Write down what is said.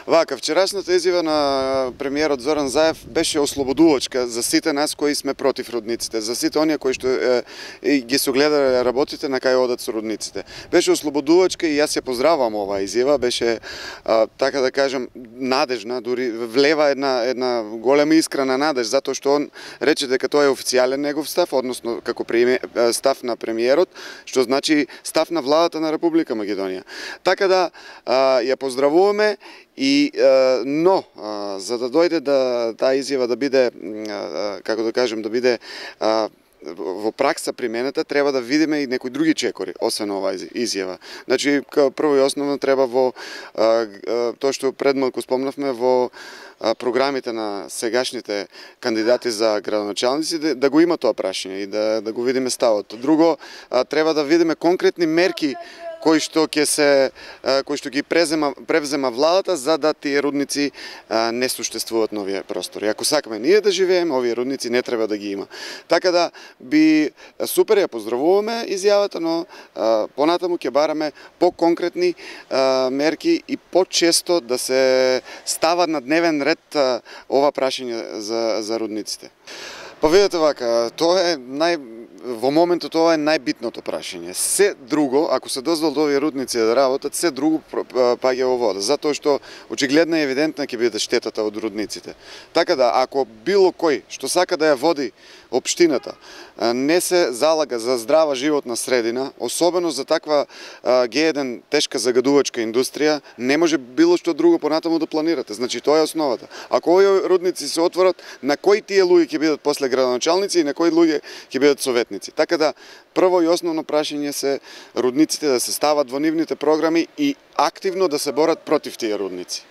Вака, вчерашната изјава на премиерот Зоран Заев беше ослободувачка за сите нас кои сме против рудниците, за сите оние кои што ги согледале работите на кај одат со рудниците. Беше ослободувачка и јас ја поздравувам оваа изјава, беше така да кажам надежна, дури влева една голема искрена надеж, затоа што он рече дека тоа е официјален негов став, односно како став на премиерот, што значи став на владата на Република Македонија. Така да ја поздравуваме но за да дојде таа изјава да биде како да кажем да биде во пракса применета, треба да видиме и некои други чекори, освен оваа изјава. Значи, прво и основно треба во тоа што пред малку спомнавме во програмите на сегашните кандидати за градоначалници да го има тоа прашање и да го видиме ставот. Друго, треба да видиме конкретни мерки кои што ги превзема владата за да тие рудници не суштествуваат на овие простори. Ако сакаме ние да живееме, овие рудници не треба да ги има. Така да би супер ја поздравуваме изјавата, но понатаму ќе бараме по-конкретни мерки и по-често да се става на дневен ред ова прашање за рудниците. Па видете вака, во моментот тоа е најбитното прашање. Се друго, ако се дозволат овие рудници да работат, се друго паѓа во вода, затоа што очигледна и евидентна ќе биде штетата од рудниците. Така да, ако било кој што сака да ја води општината, не се залага за здрава животна средина, особено за таква Г1 тешка загадувачка индустрија, не може било што друго понатаму да планирате. Значи тоа е основата. Ако овие рудници се отворат, на кои тие луѓе ќе бидат после градоначалници и на кои луѓе ќе бидат советници. Така да прво и основно прашање се рудниците да се стават во нивните програми и активно да се борат против тие рудници.